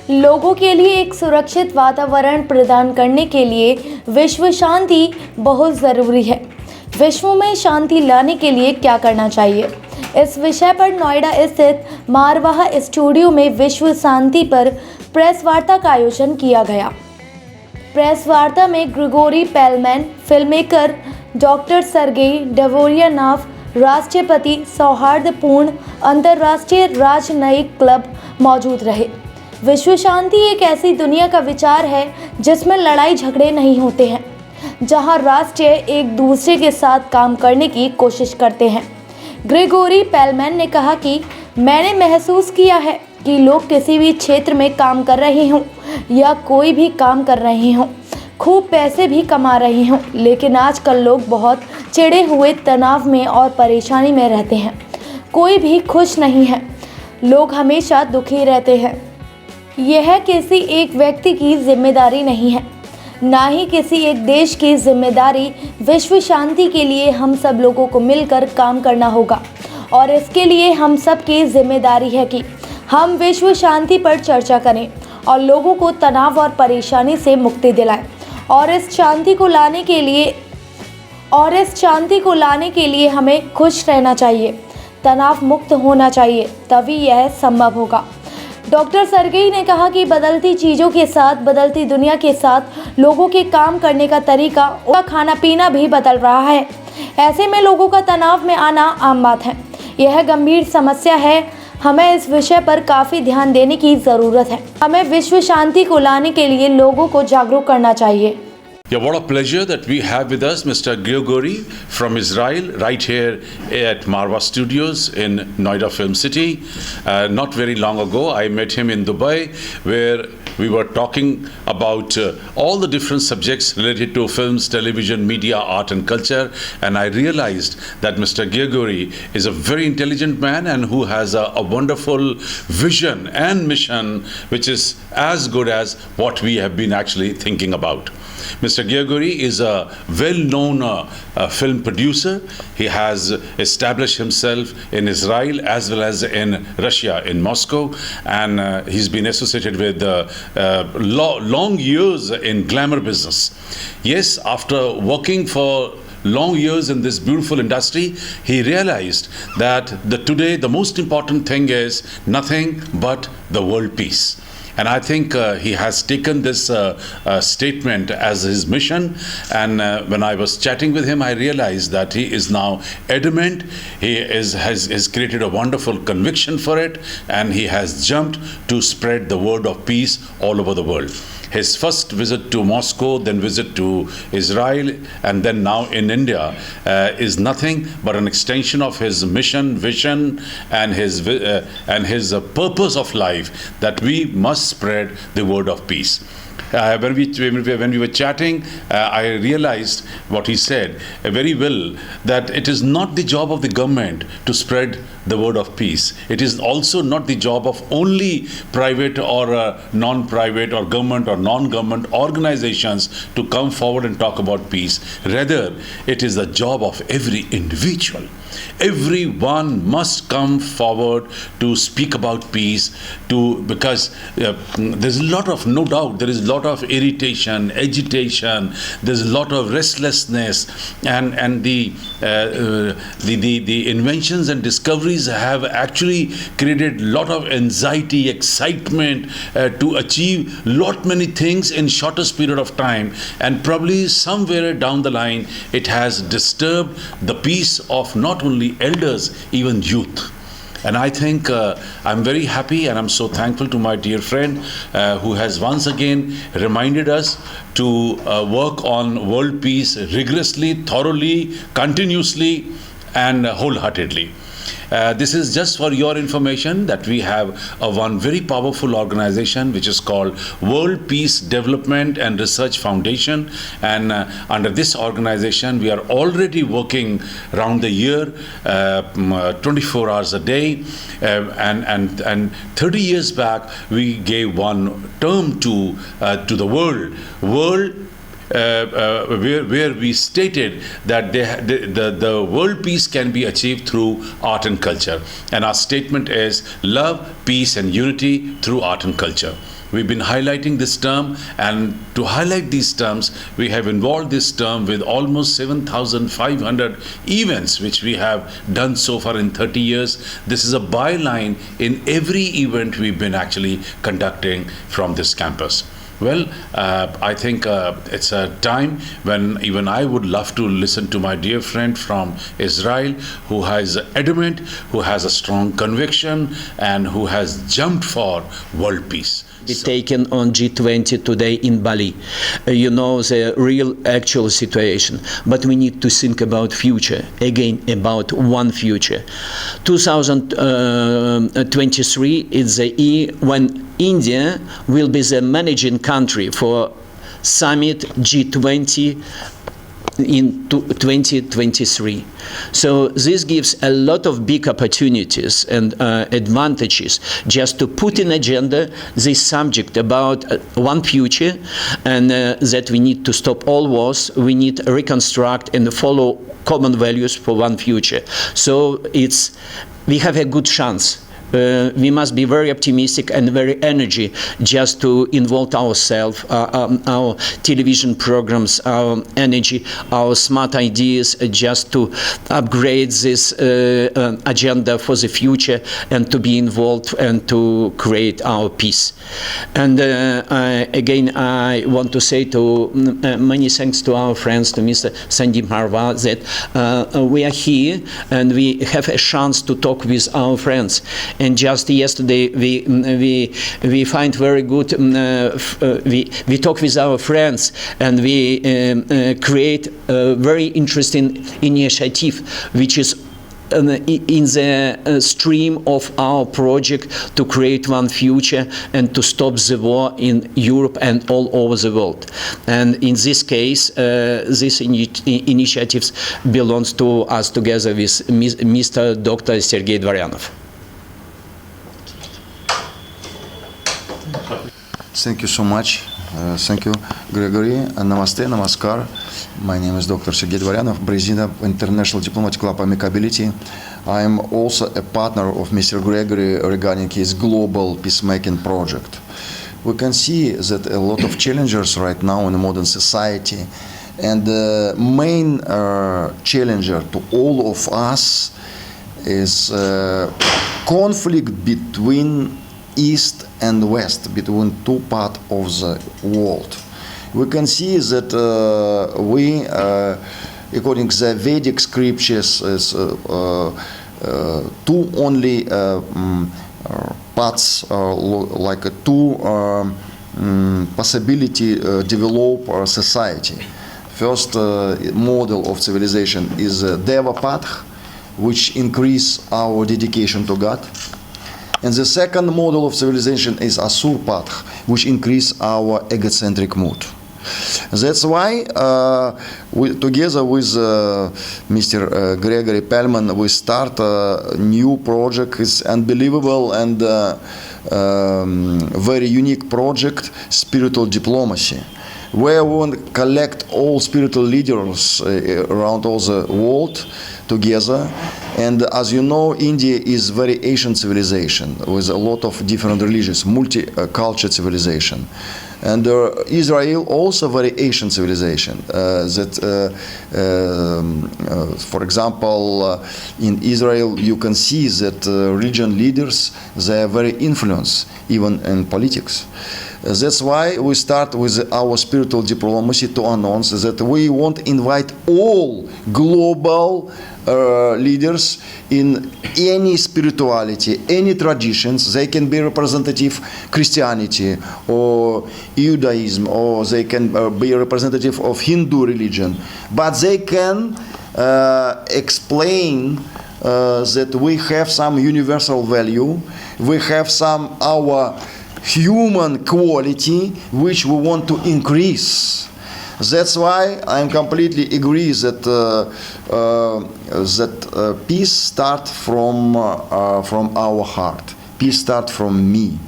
लोगों के लिए एक सुरक्षित वातावरण प्रदान करने के लिए विश्व शांति बहुत ज़रूरी है। विश्व में शांति लाने के लिए क्या करना चाहिए, इस विषय पर नोएडा स्थित मारवाह स्टूडियो में विश्व शांति पर प्रेस वार्ता का आयोजन किया गया। प्रेस वार्ता में ग्रिगोरी पेलमैन, फिल्ममेकर डॉक्टर सर्गेई डेवोरियानोव, राष्ट्रपति सौहार्दपूर्ण अंतर्राष्ट्रीय राजनयिक क्लब मौजूद रहे। विश्व शांति एक ऐसी दुनिया का विचार है जिसमें लड़ाई झगड़े नहीं होते हैं, जहां राष्ट्र एक दूसरे के साथ काम करने की कोशिश करते हैं। ग्रिगोरी पेलमैन ने कहा कि मैंने महसूस किया है कि लोग किसी भी क्षेत्र में काम कर रहे हों या कोई भी काम कर रहे हों, खूब पैसे भी कमा रहे हों, लेकिन आजकल लोग बहुत चिढ़े हुए, तनाव में और परेशानी में रहते हैं। कोई भी खुश नहीं है, लोग हमेशा दुखी रहते हैं। यह किसी एक व्यक्ति की जिम्मेदारी नहीं है, ना ही किसी एक देश की जिम्मेदारी। विश्व शांति के लिए हम सब लोगों को मिलकर काम करना होगा और इसके लिए हम सब की जिम्मेदारी है कि हम विश्व शांति पर चर्चा करें और लोगों को तनाव और परेशानी से मुक्ति दिलाएं और इस शांति को लाने के लिए हमें खुश रहना चाहिए, तनाव मुक्त होना चाहिए, तभी यह संभव होगा। डॉक्टर सर्गेई ने कहा कि बदलती चीज़ों के साथ, बदलती दुनिया के साथ लोगों के काम करने का तरीका, उनका खाना पीना भी बदल रहा है। ऐसे में लोगों का तनाव में आना आम बात है। यह गंभीर समस्या है। हमें इस विषय पर काफ़ी ध्यान देने की ज़रूरत है। हमें विश्व शांति को लाने के लिए लोगों को जागरूक करना चाहिए। Yeah, what a pleasure that we have with us Mr. Grigory from Israel, right here at Marwah Studios in Noida Film City. Not very long ago, I met him in Dubai, where we were talking about all the different subjects related to films, television, media, art and culture, and I realized that Mr. Grigory is a very intelligent man and who has a wonderful vision and mission which is as good as what we have been actually thinking about. Mr. Grigory is a well-known film producer. He has established himself in Israel as well as in Russia, in Moscow, and he's been associated with long years in glamour business. Yes, after working for long years in this beautiful industry, he realized that today the most important thing is nothing but the world peace. And I think he has taken this statement as his mission. And when I was chatting with him, I realized that he is now adamant. He has created a wonderful conviction for it, and he has jumped to spread the word of peace all over the world. His first visit to Moscow, then visit to Israel, and then now in India is nothing but an extension of his mission, vision, and his purpose of life, that we must spread the word of peace. When we were chatting, I realized what he said very well, that it is not the job of the government to spread the word of peace. It is also not the job of only private or non-private or government or non-government organizations to come forward and talk about peace. Rather, it is the job of every individual. Everyone must come forward to speak about peace, because there's a lot of, no doubt, there is a lot of irritation, agitation, there's a lot of restlessness, and the inventions and discoveries have actually created a lot of anxiety, excitement to achieve lot many things in shortest period of time, and probably somewhere down the line it has disturbed the peace of not only elders, even youth. And I think I'm very happy and I'm so thankful to my dear friend who has once again reminded us to work on world peace rigorously, thoroughly, continuously, and wholeheartedly. This is just for your information that we have one very powerful organization which is called World Peace Development and Research Foundation, and under this organization we are already working around the year, 24 hours a day, and 30 years back we gave one term to the world where we stated that the world peace can be achieved through art and culture, and our statement is love, peace and unity through art and culture. We've been highlighting this term, and to highlight these terms, we have involved this term with almost 7,500 events which we have done so far in 30 years. This is a byline in every event we've been actually conducting from this campus. Well, I think it's a time when even I would love to listen to my dear friend from Israel, who is adamant, who has a strong conviction, and who has jumped for world peace. Be taken on G20 today in Bali. You know the real actual situation, but we need to think about future, again about one future. 2023 is the year when India will be the managing country for summit G20 in 2023. So this gives a lot of big opportunities and advantages just to put in agenda this subject about one future, and that we need to stop all wars, we need to reconstruct and follow common values for one future. So we have a good chance. We must be very optimistic and very energy just to involve ourselves, our television programs, our energy, our smart ideas, just to upgrade this agenda for the future and to be involved and to create our peace. And again, I want to say to many thanks to our friends, to Mr. Sandeep Marwah, that we are here and we have a chance to talk with our friends. And just yesterday, we find very good. We talk with our friends, and we create a very interesting initiative, which is in the stream of our project to create one future and to stop the war in Europe and all over the world. And in this case, this initiatives belongs to us together with Mr. Dr. Sergei Dvoryanov. Thank you so much. Thank you, Gregory. Namaste, namaskar. My name is Dr. Sergei Dvoryanov, President of International Diplomatic Club Amicability. I am also a partner of Mr. Gregory regarding his global peacemaking project. We can see that a lot of challenges right now in the modern society, and the main challenger to all of us is conflict between East and West, between two parts of the world. We can see that according to the Vedic scriptures, is two only paths, like two possibility develop our society. First model of civilization is Deva path, which increase our dedication to God. And the second model of civilization is Asur path, which increase our egocentric mood. That's why we, together with Mr. Gregory Pellman, we start a new project. It's unbelievable and very unique project, spiritual diplomacy, where we want to collect all spiritual leaders around all the world together. And as you know, India is very ancient civilization with a lot of different religions, multi-cultural civilization. And Israel also very ancient civilization. For example, in Israel, you can see that religion leaders, they are very influenced even in politics. That's why we start with our spiritual diplomacy to announce that we want to invite all global leaders in any spirituality, any traditions. They can be representative Christianity or Judaism, or they can be representative of Hindu religion, but they can explain that we have some universal value, we have some our human quality which we want to increase. That's why I completely agree that peace starts from our heart. Peace starts from me.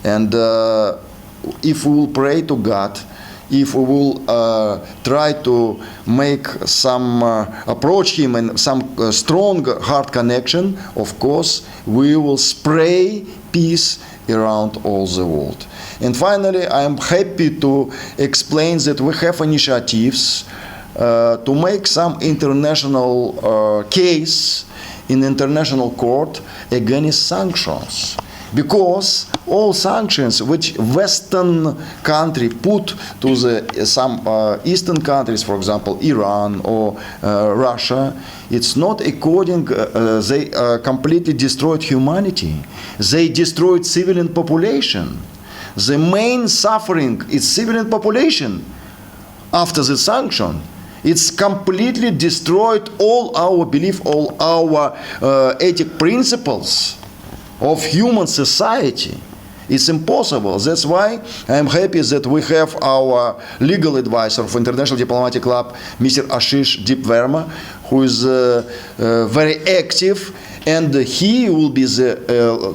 And if we will pray to God, if we will try to make some approach Him and some strong heart connection, of course, we will spray peace around all the world. And finally, I am happy to explain that we have initiatives to make some international case in international court against sanctions. Because all sanctions which Western country put to some Eastern countries, for example, Iran or Russia, it's not according, they completely destroyed humanity. They destroyed civilian population. The main suffering is civilian population after the sanction. It's completely destroyed all our belief, all our ethic principles of human society. It's impossible. That's why I'm happy that we have our legal advisor of International Diplomatic Club, Mr. Ashish Deep Verma, who is very active, and he will be the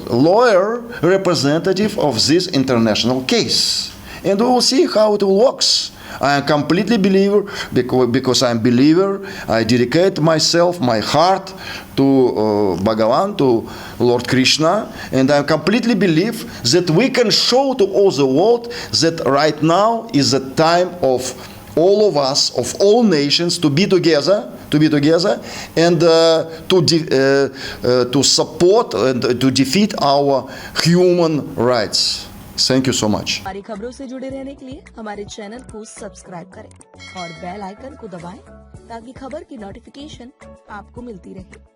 lawyer representative of this international case. And we will see how it works. I am completely believer because I am believer. I dedicate myself, my heart to Bhagavan, to Lord Krishna, and I completely believe that we can show to all the world that right now is the time of all of us, of all nations, to be together, and to support and to defeat our human rights. Thank you so much. हमारी खबरों से जुड़े रहने के लिए हमारे channel को subscribe करें और बेल आइकन को दबाएं ताकि खबर की नोटिफिकेशन आपको मिलती रहे।